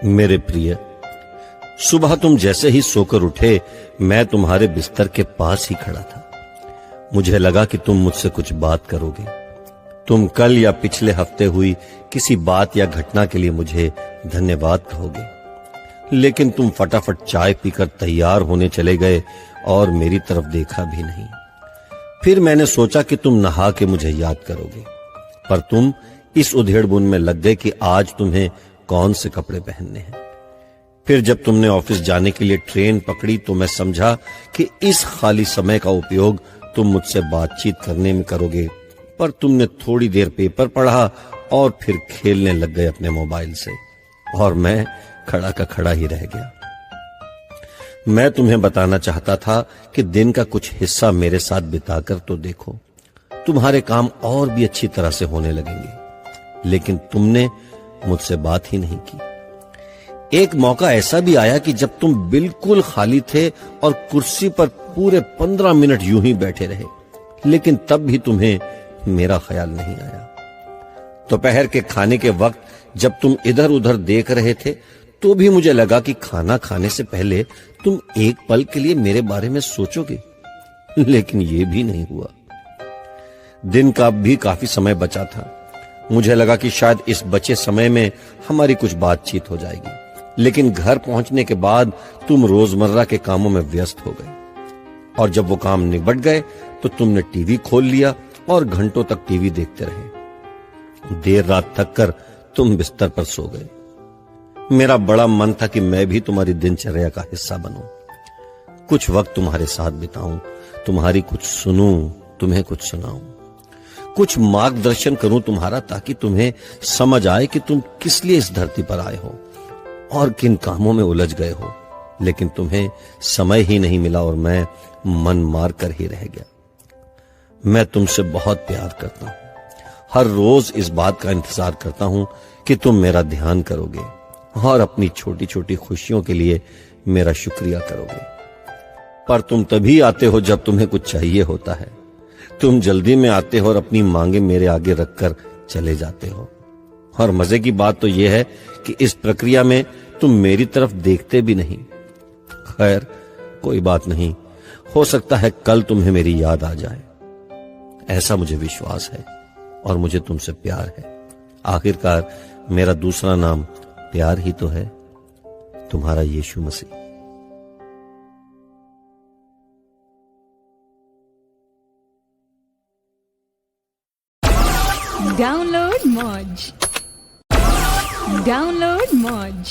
मेरे प्रिय, सुबह तुम जैसे ही सोकर उठे मैं तुम्हारे बिस्तर के पास ही खड़ा था। मुझे लगा कि तुम मुझसे कुछ बात करोगे। तुम कल या पिछले हफ्ते हुई किसी बात या घटना के लिए मुझे धन्यवाद कहोगे, लेकिन तुम फटाफट चाय पीकर तैयार होने चले गए और मेरी तरफ देखा भी नहीं। फिर मैंने सोचा कि तुम नहा के मुझे याद करोगे, पर तुम इस उधेड़बुन में लग गए कि आज तुम्हें कौन से कपड़े पहनने हैं। फिर जब तुमने ऑफिस जाने के लिए ट्रेन पकड़ी तो मैं समझा कि इस खाली समय का उपयोग तुम मुझसे बातचीत करने में करोगे, पर तुमने थोड़ी देर पेपर पढ़ा और फिर खेलने लग गए अपने मोबाइल से, और मैं खड़ा का खड़ा ही रह गया। मैं तुम्हें बताना चाहता था कि दिन का कुछ हिस्सा मेरे साथ बिताकर तो देखो, तुम्हारे काम और भी अच्छी तरह से होने लगेंगे, लेकिन तुमने मुझसे बात ही नहीं की। एक मौका ऐसा भी आया कि जब तुम बिल्कुल खाली थे और कुर्सी पर पूरे 15 मिनट यूं ही बैठे रहे, लेकिन तब भी तुम्हें मेरा ख्याल नहीं आया। दोपहर के खाने के वक्त जब तुम इधर उधर देख रहे थे तो भी मुझे लगा कि खाना खाने से पहले तुम एक पल के लिए मेरे बारे में सोचोगे, लेकिन यह भी नहीं हुआ। दिन का भी काफी समय बचा था। मुझे लगा कि शायद इस बचे समय में हमारी कुछ बातचीत हो जाएगी, लेकिन घर पहुंचने के बाद तुम रोजमर्रा के कामों में व्यस्त हो गए, और जब वो काम निबट गए तो तुमने टीवी खोल लिया और घंटों तक टीवी देखते रहे। देर रात थक कर तुम बिस्तर पर सो गए। मेरा बड़ा मन था कि मैं भी तुम्हारी दिनचर्या का हिस्सा बनूं, कुछ वक्त तुम्हारे साथ बिताऊं, तुम्हारी कुछ सुनूं, तुम्हें कुछ सुनाऊं, कुछ मार्गदर्शन करूं तुम्हारा, ताकि तुम्हें समझ आए कि तुम किस लिए इस धरती पर आए हो और किन कामों में उलझ गए हो। लेकिन तुम्हें समय ही नहीं मिला और मैं मन मार कर ही रह गया। मैं तुमसे बहुत प्यार करता हूं, हर रोज इस बात का इंतजार करता हूं कि तुम मेरा ध्यान करोगे और अपनी छोटी छोटी खुशियों के लिए मेरा शुक्रिया करोगे। पर तुम तभी आते हो जब तुम्हें कुछ चाहिए होता है। तुम जल्दी में आते हो और अपनी मांगे मेरे आगे रखकर चले जाते हो। और मजे की बात तो यह है कि इस प्रक्रिया में तुम मेरी तरफ देखते भी नहीं। खैर, कोई बात नहीं, हो सकता है कल तुम्हें मेरी याद आ जाए। ऐसा मुझे विश्वास है और मुझे तुमसे प्यार है। आखिरकार मेरा दूसरा नाम प्यार ही तो है। तुम्हारा यीशु मसीह। Download Moj.